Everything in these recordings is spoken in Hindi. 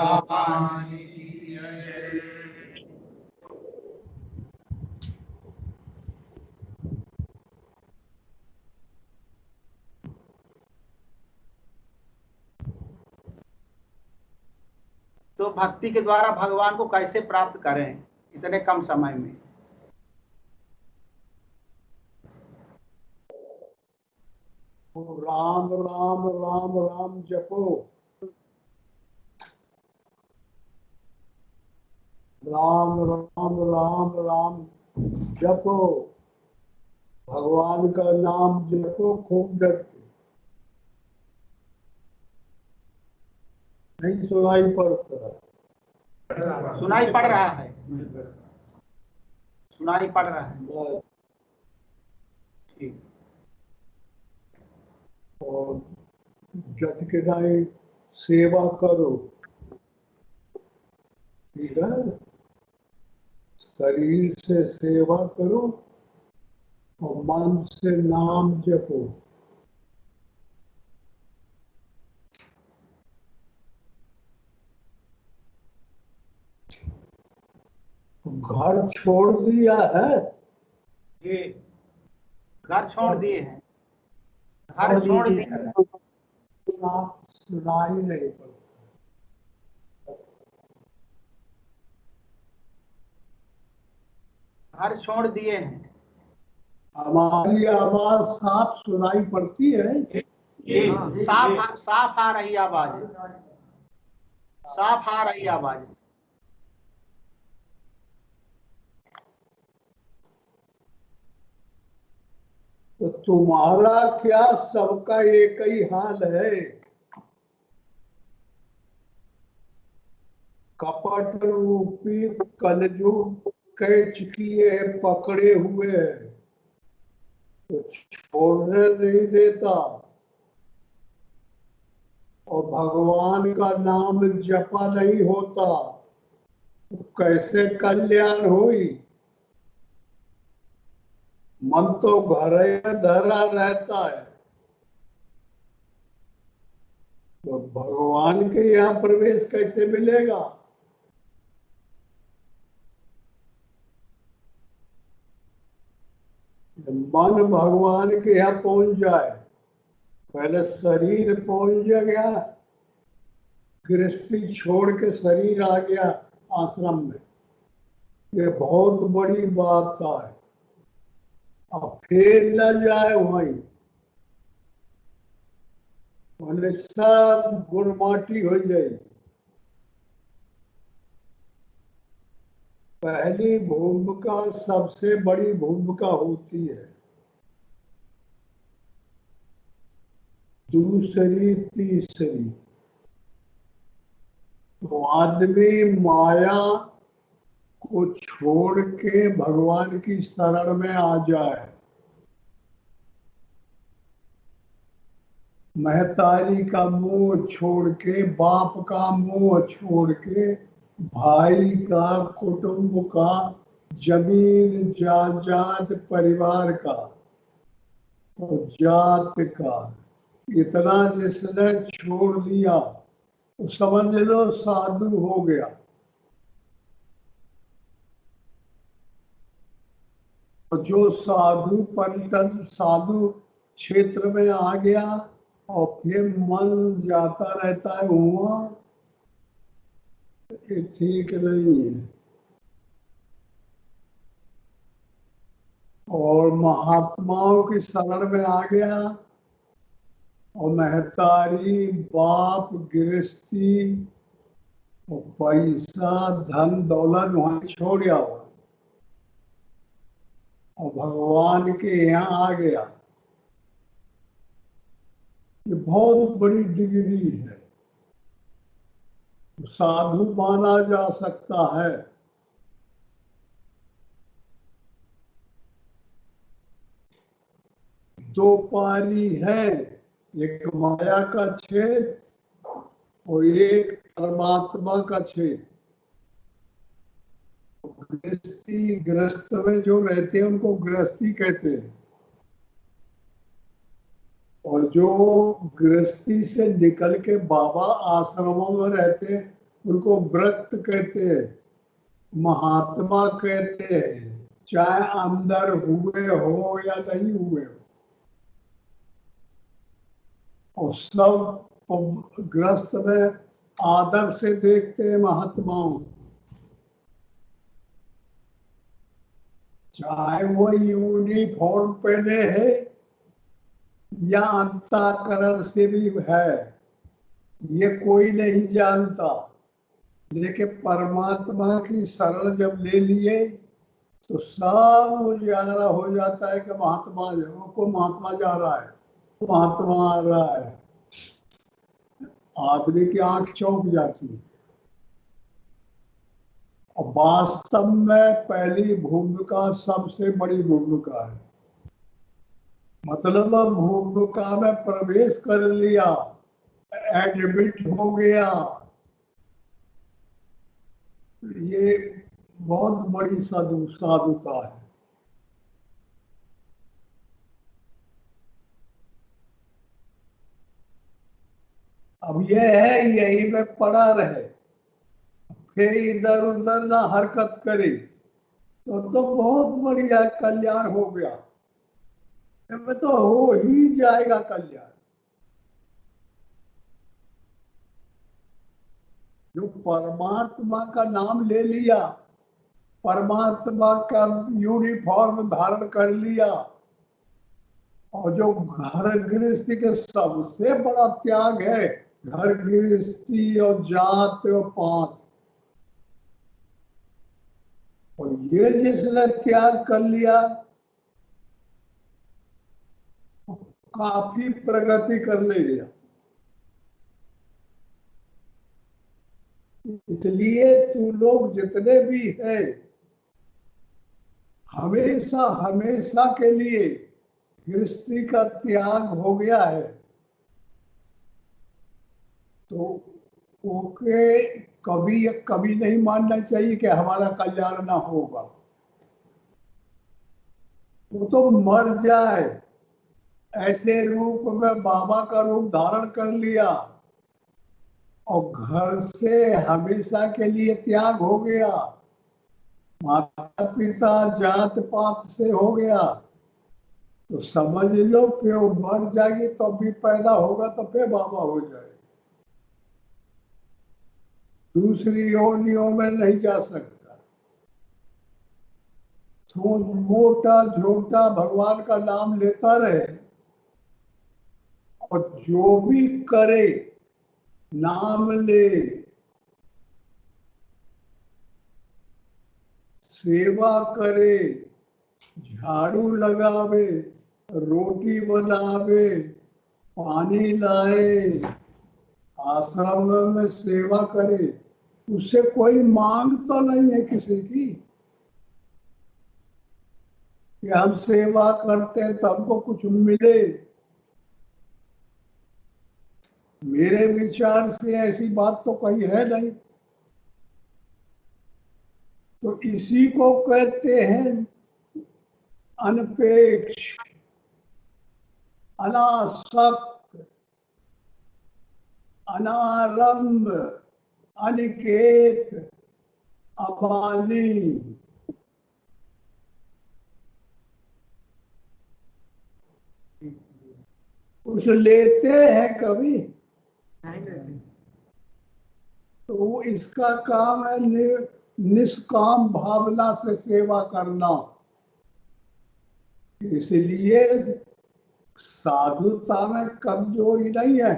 भगवान की जय। तो भक्ति के द्वारा भगवान को कैसे प्राप्त करें इतने कम समय में? राम राम राम राम जपो, राम राम राम राम जपो, भगवान का नाम जपो खूब डर के। नहीं सुनाई पड़ता है? सुनाई पड़ रहा है, सुनाई पड़ रहा है। बस। ठीक। और डट के नहीं सेवा करो, ठीक है? शरीर से सेवा करो और मन से नाम जपो। घर छोड़ दिया है? जी, घर छोड़ दिए हैं, घर छोड़ दिए हैं। सुनाई नहीं पड़ता। घर छोड़ दिए हैं। हमारी आवाज साफ सुनाई पड़ती है? जी, साफ साफ आ रही आवाज, साफ आ रही आवाज। तो तुम्हारा क्या सबका एक ही हाल है? कपट रूपी कलयुग कैच किए पकड़े हुए तो छोड़ने नहीं देता, और भगवान का नाम जपा नहीं होता तो कैसे कल्याण होई? मन तो घर धरा रहता है, तो भगवान के यहाँ प्रवेश कैसे मिलेगा? मन भगवान के यहाँ पहुंच जाए, पहले शरीर पहुंच गया, गृहस्थी छोड़ के शरीर आ गया आश्रम में, ये बहुत बड़ी बात है। अब फिर न जाए वहीं, बोले सब गुरमाटी हो जाएगी। पहली भूमिका सबसे बड़ी भूमिका होती है, दूसरी तीसरी। तो आदमी माया को छोड़ के भगवान की शरण में आ जाए। महतारी का मोह छोड़ के, बाप का मोह छोड़ के, भाई का, कुटुंब का, जमीन जायदाद परिवार का और जात का, इतना जिसने छोड़ दिया तो समझ लो साधु हो गया। और जो साधु पर्यटन साधु क्षेत्र में आ गया और फिर मन जाता रहता है वहाँ, ये ठीक नहीं है। और महात्माओं की शरण में आ गया और महतारी, बाप, गृहस्थी और पैसा धन दौलत वहां छोड़ गया हुआ और भगवान के यहाँ आ गया। ये बहुत बड़ी डिग्री है, साधु माना जा सकता है। दो पारी है, एक माया का क्षेत्र और एक परमात्मा का क्षेत्र। गृहस्थी, गृहस्थ में जो रहते हैं उनको गृहस्थी कहते हैं, और जो गृहस्थी से निकल के बाबा आश्रमों में रहते हैं उनको व्रत कहते हैं, महात्मा कहते हैं, चाहे अंदर हुए हो या नहीं हुए हो। और सब ग्रस्त में आदर से देखते हैं महात्माओं, चाहे वो यूनिफॉर्म पहने हैं या अंतःकरण से भी है, ये कोई नहीं जानता। लेकिन परमात्मा की शरण जब ले लिए तो सब उजाला हो जाता है कि महात्मा को महात्मा जा रहा है, महात्मा आ रहा है। आदमी की आंख चौंक जाती है। और वास्तव में पहली भूमिका सबसे बड़ी भूमिका है। मतलब भूमिका में प्रवेश कर लिया, एडमिट हो गया, ये बहुत बड़ी साधुता है। अब यह है यही में पड़ा रहे, फिर इधर उधर ना हरकत करे तो बहुत बढ़िया कल्याण हो गया। में तो हो ही जाएगा कल्याण। जो परमात्मा का नाम ले लिया, परमात्मा का यूनिफॉर्म धारण कर लिया, और जो घर गृहस्थी के सबसे बड़ा त्याग है, घर गृहस्थी और जात और पात, और ये जिसने त्याग कर लिया काफी प्रगति कर ले गया। इसलिए तू लोग जितने भी हैं, हमेशा हमेशा के लिए गृहस्थी का त्याग हो गया है, तो ओके कभी कभी नहीं मानना चाहिए कि हमारा कल्याण ना होगा। वो तो मर जाए, ऐसे रूप में बाबा का रूप धारण कर लिया और घर से हमेशा के लिए त्याग हो गया, माता पिता जात पात से हो गया, तो समझ लो फिर वो मर जाएगी तो भी पैदा होगा तो फिर बाबा हो जाए, दूसरी योनियों में नहीं जा सकता। तो मोटा झोटा भगवान का नाम लेता रहे, और जो भी करे नाम ले, सेवा करे, झाड़ू लगावे, रोटी बनावे, पानी लाए, आश्रम में सेवा करे, उससे कोई मांग तो नहीं है किसी की कि हम सेवा करते हैं तो हमको कुछ मिले। मेरे विचार से ऐसी बात तो कहीं है नहीं। तो इसी को कहते हैं अनपेक्ष, अनासक्त, अनारंभ, अनिकेत, अबानी। कुछ लेते हैं कभी नहीं लेते। तो वो इसका काम है निष्काम भावना से सेवा करना। इसलिए साधुता में कमजोरी नहीं है।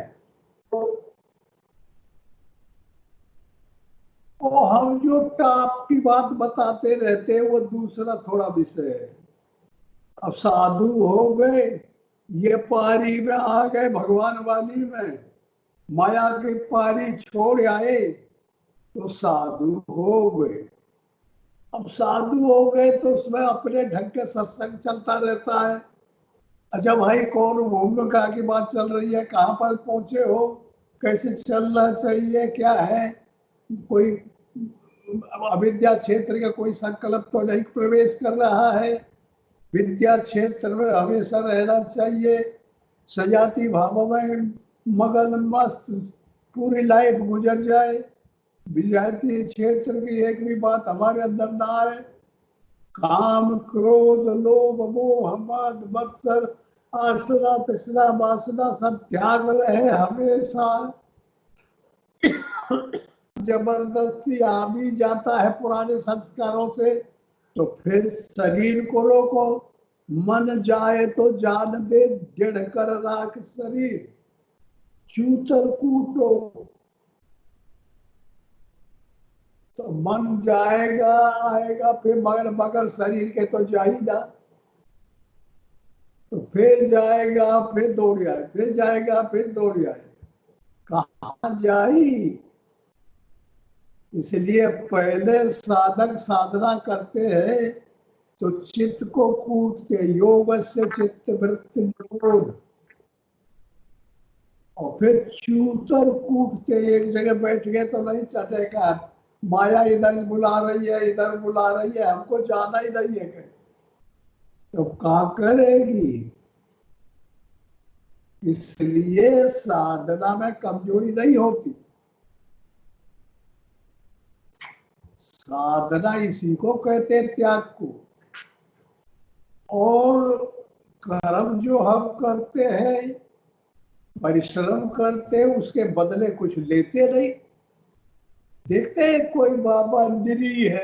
वो हम जो टाप की बात बताते रहते हैं वो दूसरा थोड़ा विषय है। अब साधु हो गए, ये पारी में आ गए, भगवान वाली में माया की पारी छोड़ आए तो साधु हो गए। अब साधु हो गए तो उसमें अपने ढंग के सत्संग चलता रहता है। अच्छा भाई, कौन भूमिका की बात चल रही है, कहाँ पर पहुंचे हो, कैसे चलना चाहिए, क्या है, कोई अविद्या क्षेत्र का कोई संकल्प तो नहीं प्रवेश कर रहा है, विद्या क्षेत्र में हमेशा रहना चाहिए, सजाती भावों में मगन मस्त पूरी लाइफ गुजर जाए, विजातीय क्षेत्र की एक भी बात हमारे अंदर ना आए। काम, क्रोध, लोभ, मोह, मद, मत्सर, आसरा, तृष्णा, वासना सब त्याग रहे हमेशा। जबरदस्ती आ भी जाता है पुराने संस्कारों से, तो फिर शरीर को रोको। मन जाए तो जान दे, जड़ कर राख शरीर, चूतर कूटो। तो मन जाएगा आएगा फिर, मगर मगर शरीर के तो जा ही ना। तो फिर जाएगा फिर दौड़ आए, फिर जाएगा फिर दौड़ आए, कहाँ जाई। इसलिए पहले साधक साधना करते हैं तो चित्त को कूटते, योग से चित्त वृत्ति निरोध, और फिर चूतर कूटते। एक जगह बैठ गए तो नहीं चटेगा, माया इधर बुला रही है इधर बुला रही है, हमको जाना ही नहीं है कहीं, तो क्या करेगी। इसलिए साधना में कमजोरी नहीं होती। साधना इसी को कहते हैं, त्याग को। और कर्म जो हम करते हैं, परिश्रम करते हैं, उसके बदले कुछ लेते नहीं। देखते हैं कोई बाबा निरीह है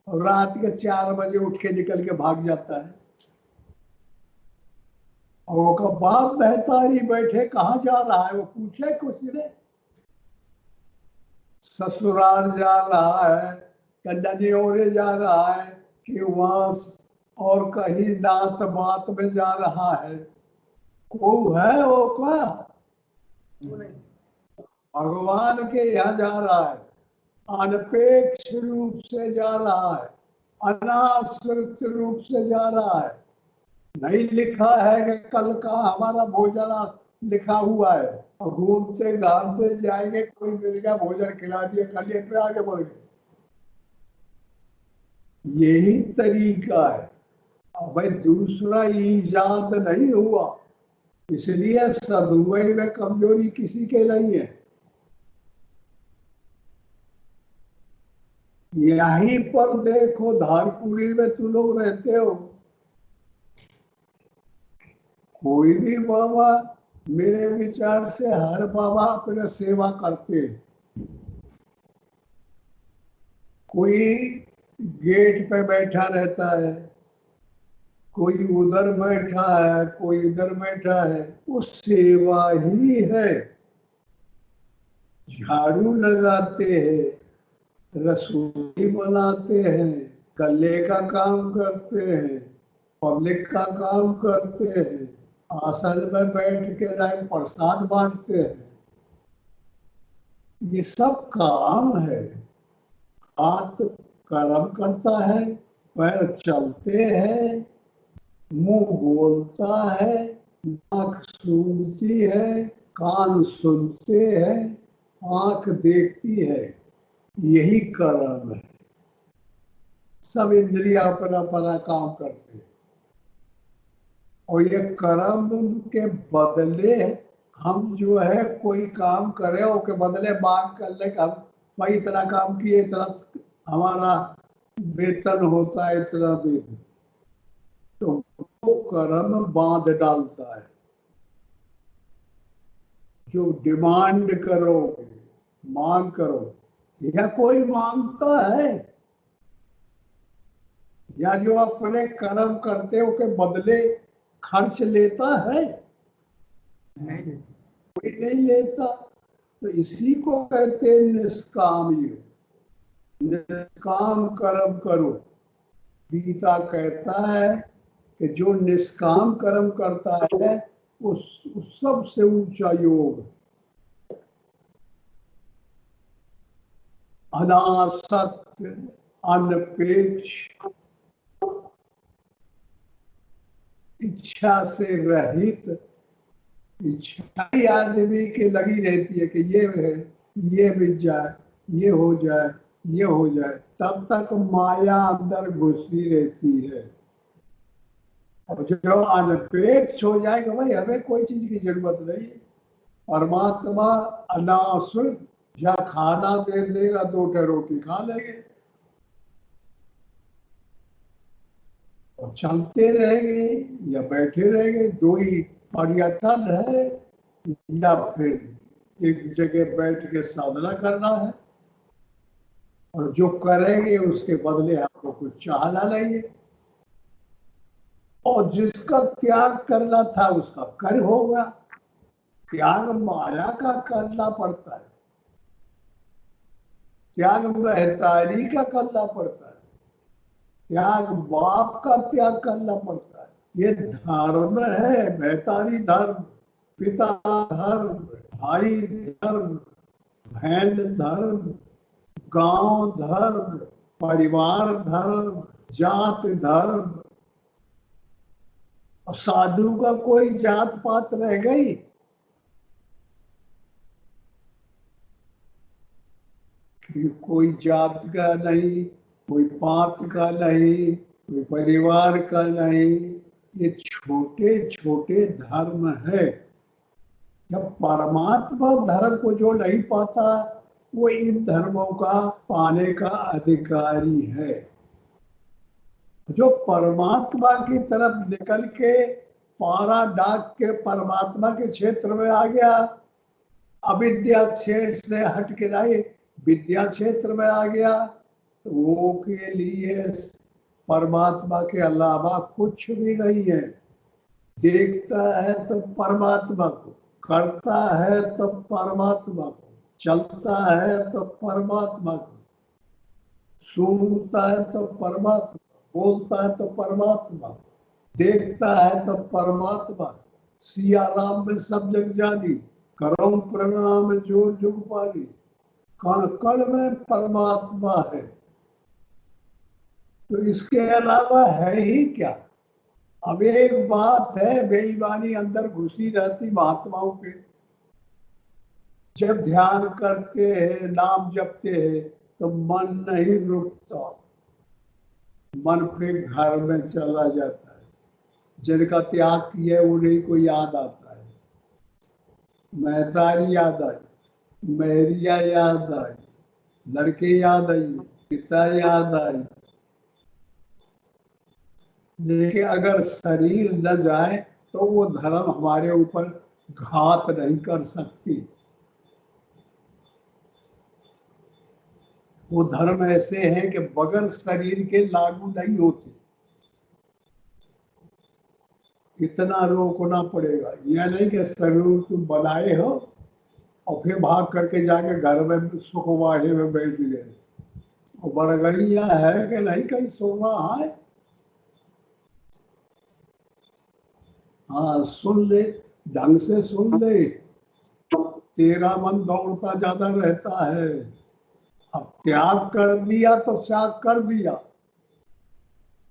और रात के 4 बजे उठ के निकल के भाग जाता है, और वो का बाप महतारी बैठे, कहाँ जा रहा है वो पूछे कुछ ने। ससुराल जा रहा है, कन्या जा रहा है, कि वहां और कहीं नात बात में जा रहा है। को है वो का भगवान के यहाँ जा रहा है, अनपेक्ष रूप से जा रहा है, अनाश्रित रूप से जा रहा है। नहीं लिखा है कि कल का हमारा भोजन लिखा हुआ है, और घूमते घामते जाएंगे, कोई मिल गया भोजन खिला दिया, खाली पे आगे बढ़ गए। यही तरीका है। अब भाई दूसरा ईजाद नहीं हुआ, इसलिए सदुवय में कमजोरी किसी के नहीं है। यहीं पर देखो, धारपुरी में तुम लोग रहते हो, कोई भी बाबा, मेरे विचार से हर बाबा अपने सेवा करते हैं। कोई गेट पे बैठा रहता है, कोई उधर बैठा है, कोई इधर बैठा है, वो सेवा ही है। झाड़ू लगाते हैं, रसोई बनाते हैं, गले का काम करते हैं, पब्लिक का काम करते हैं, आसन में बैठ के लाए प्रसाद बांटते हैं। ये सब काम है। हाथ कर्म करता है, पैर चलते हैं, मुंह बोलता है, नाक सूंघती है, कान सुनते हैं, आंख देखती है। यही कर्म है। सब इंद्रिया अपना अपना काम करते हैं, और ये कर्म के बदले हम जो है कोई काम करे, उसके बदले मांग कर ले कि हम भाई इतना काम किए, इतना हमारा वेतन होता है, इतना दे दो। तो वो कर्म बांध डालता है। जो डिमांड करोगे, मांग करोगे, या कोई मांगता है, या जो अपने कर्म करते हो के बदले खर्च लेता है, नहीं। कोई नहीं लेता। तो इसी को कहते हैं निष्काम योग। निष्काम कर्म करो। गीता कहता है कि जो निष्काम कर्म करता है वो सबसे ऊंचा योग। अनासक्त, अनपेक्ष, इच्छा से रहित। इच्छा ही आदमी की लगी रहती है कि ये है, ये मिल जाए, ये हो जाए, ये हो जाए, तब तक माया अंदर घुसी रहती है। और जो अनपेक्ष हो जाएगा, भाई हमें कोई चीज की जरूरत नहीं, परमात्मा अनाश्रित या खाना दे देगा 2 रोटी खा लेंगे और चलते रहेंगे या बैठे रहेंगे, 2 ही पर्यटन है, या फिर एक जगह बैठ के साधना करना है, और जो करेंगे उसके बदले आपको कुछ चाहना नहीं है, और जिसका त्याग करना था उसका कर होगा। त्याग माया का करना पड़ता है, त्याग महतारी का करना पड़ता है, त्याग बाप का त्याग करना पड़ता है। ये धर्म है, महतारी धर्म, पिता धर्म, भाई धर्म, बहन धर्म, गांव धर्म, परिवार धर्म, जात धर्म। और साधु का कोई जात पात रह गई? कि कोई जात का नहीं, कोई पात का नहीं, कोई परिवार का नहीं, ये छोटे छोटे धर्म है। जब परमात्मा धर्म को जो नहीं पाता वो इन धर्मों का पाने का अधिकारी है। जो परमात्मा की तरफ निकल के पारा डाक के परमात्मा के क्षेत्र में आ गया, अविद्या क्षेत्र से हट के नहीं विद्या क्षेत्र में आ गया, तो वो के लिए परमात्मा के अलावा कुछ भी नहीं है। देखता है तो परमात्मा को, करता है तो परमात्मा को, चलता है तो परमात्मा को, सुनता है तो परमात्मा, बोलता है तो परमात्मा, देखता है तो परमात्मा। सिया राम में सब जग जानी, करो प्रणाम जोर जुग पानी। कण कण में परमात्मा है, तो इसके अलावा है ही क्या? अब एक बात है, बेईमानी अंदर घुसी रहती महात्माओं के। जब ध्यान करते हैं, नाम जपते हैं, तो मन नहीं रुकता, मन पे घर में चला जाता है। जिनका त्याग किया उन्हीं को याद आता है। महतारी याद आई, मैरिया याद आई, लड़के याद आई, पिता याद आई। लेकिन अगर शरीर न जाए तो वो धर्म हमारे ऊपर घात नहीं कर सकती। वो धर्म ऐसे हैं कि बगैर शरीर के लागू नहीं होते। इतना रोकना पड़ेगा। यह नहीं कि शरीर तुम बनाए हो और फिर भाग करके जाके घर में सुखवाहे में बैठ गए। और बड़गड़िया है कि नहीं कहीं सोना है। हाँ सुन ले, ढंग से सुन ले। तेरा मन दौड़ता ज्यादा रहता है। अब त्याग कर दिया तो त्याग कर दिया,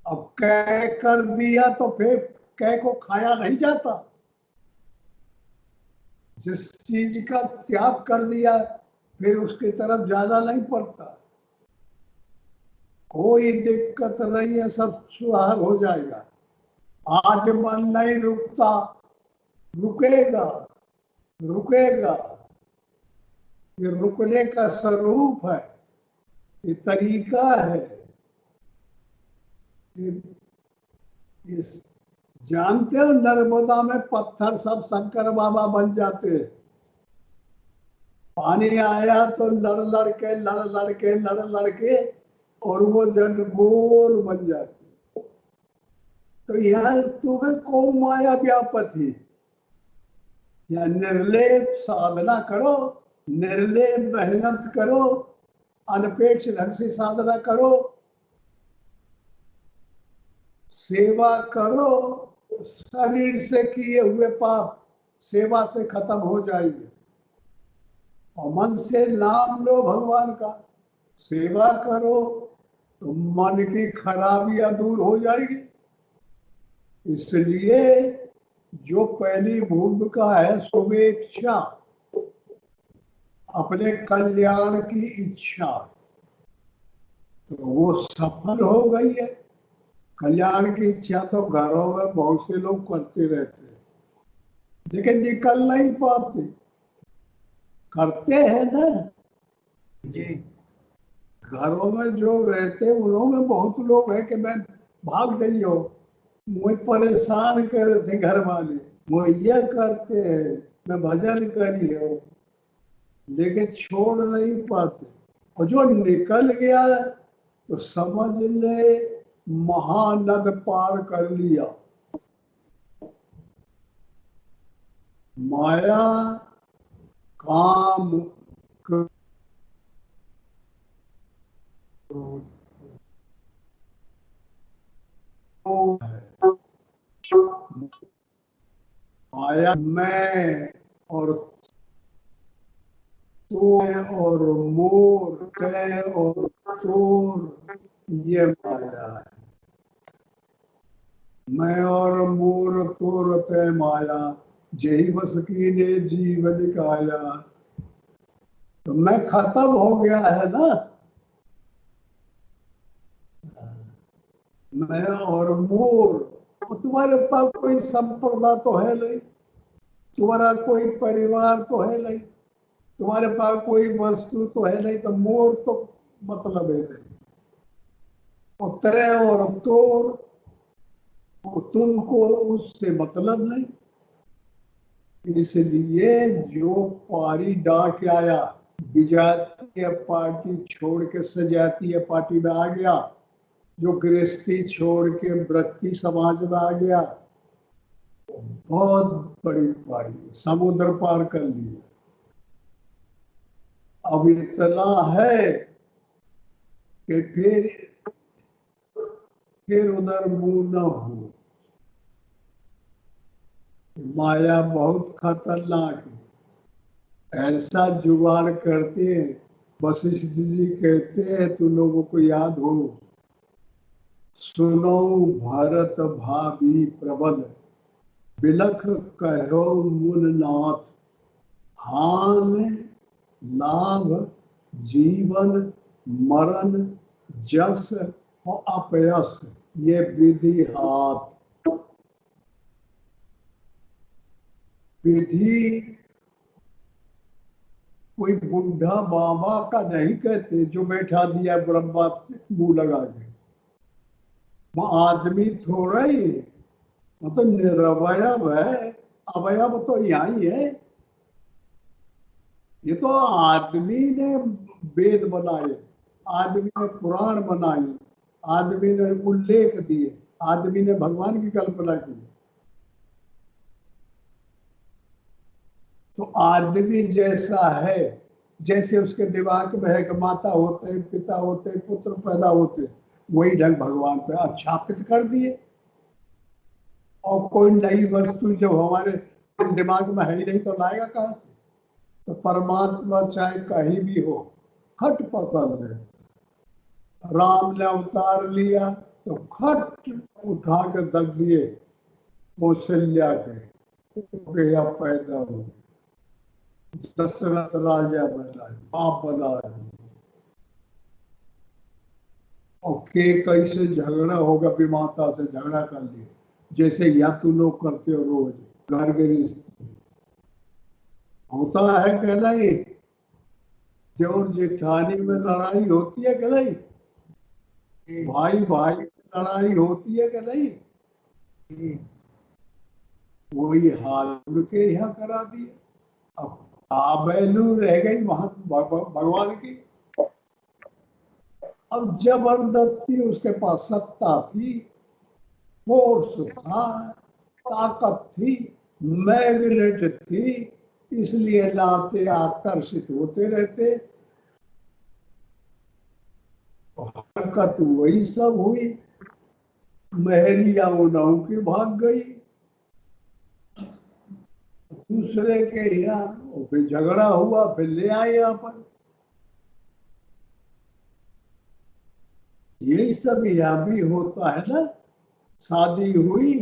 अब कह कर दिया तो फिर कह को खाया नहीं जाता। जिस चीज का त्याग कर दिया फिर उसकी तरफ जाना नहीं पड़ता। कोई दिक्कत नहीं है, सब सुधार हो जाएगा। आज मन नहीं रुकता, रुकेगा, रुकेगा। ये रुकने का स्वरूप है, ये तरीका है। इस जानते हो नर्मदा में पत्थर सब शंकर बाबा बन जाते हैं। पानी आया तो लड़ लड़ के लड़ लड़ के लड़ लड़ के और वो जन गोल बन जाती। तो यह तुम्हें कौन माया व्यापति, या निर्लेप साधना करो, निर्लेप मेहनत करो, अनपेक्ष ढंग से साधना करो, सेवा करो। शरीर से किए हुए पाप सेवा से खत्म हो जाएंगे। और मन से नाम लो भगवान का, सेवा करो तो मन की खराबियां दूर हो जाएगी। इसलिए जो पहली भूमिका है शुभेच्छा, अपने कल्याण की इच्छा, तो वो सफल हो गई है। कल्याण की इच्छा तो घरों में बहुत से लोग करते रहते हैं, लेकिन निकल नहीं पाते। करते हैं ना, जी घरों में जो रहते उन्हों में बहुत लोग हैं कि मैं भाग जाइयो, मुझे परेशान करे थे घर वाले, वो ये करते हैं मैं भजन करियो, लेकिन छोड़ नहीं पाते। और जो निकल गया तो समझ ले महानद पार कर लिया। माया काम क्रोध है। माया मैं और तू और मोर तय और चोर, ये माया है। मैं और मोर तोर तय माया, जही बस की ने जीव दिखाया। तो मैं खत्म हो गया है ना, मैं और मोर। और तुम्हारे पास कोई संपदा तो है नहीं, तुम्हारा कोई परिवार तो है नहीं, तुम्हारे पास कोई वस्तु तो है नहीं, तो मोर तो मतलब है नहीं। और तय और तोर, तुमको उससे मतलब नहीं। इसलिए जो पारी डाक आया, विजातीय पार्टी छोड़ के सजातीय पार्टी में आ गया, जो गृहस्थी छोड़ के व्रती समाज में आ गया, बहुत बड़ी पारी, समुद्र पार कर लिया। अब इतना है कि फिर उधर मुंह न हो। माया बहुत खतरनाक है, ऐसा जुगाड़ करते हैं। वशिष्ठ जी कहते हैं, तुम लोगों को याद हो, सुनो भारत भावी प्रबल, बिलख कहो मूलनाथ, हान लाभ जीवन मरण जस और अपयस, ये विधि हाथ। विधि कोई बुढ़ा बाबा का नहीं कहते जो बैठा दिया ब्रह्मा से मुंह लगा के। वो आदमी थोड़ा ही है, वो तो निरवयव है। अवयव तो यहाँ ही है। ये तो आदमी ने वेद बनाए, आदमी ने पुराण बनाए, आदमी ने उल्लेख दिए, आदमी ने भगवान की कल्पना की। तो आदमी जैसा है, जैसे उसके दिमाग में है कि माता होते हैं, पिता होते हैं, पुत्र पैदा होते हैं, वही ढंग भगवान पे आच्छापित कर दिए। और कोई नई वस्तु जब हमारे दिमाग में है ही नहीं तो लाएगा कहां से? तो परमात्मा चाहे कहीं भी हो, खट पकड़ ले। राम ने अवतार लिया तो खट उठा के दग दिए कौशल्या के, या पैदा हो, दशरथ राजा बना, बाप बना। और के कैसे झगड़ा होगा, विमाता से झगड़ा कर लिए, जैसे या तू लोग करते हो रोज घर गृहस्थी। होता है कि नहीं? देवर जेठानी में लड़ाई होती है कि नहीं? भाई भाई में लड़ाई होती है कि नहीं? वही हाल उनके यहाँ करा दिया। अब वैल्यू रह गई वहां भगवान की। अब जबरदस्ती उसके पास सत्ता थी, फोर्स था, ताकत थी, मैग्नेट थी, इसलिए नाते आकर्षित होते रहते। हरकत वही सब हुई, महलिया उन्हों की भाग गई दूसरे के यहाँ, फिर झगड़ा हुआ, फिर ले आए यहाँ पर। यही सब यहाँ भी होता है ना। शादी हुई,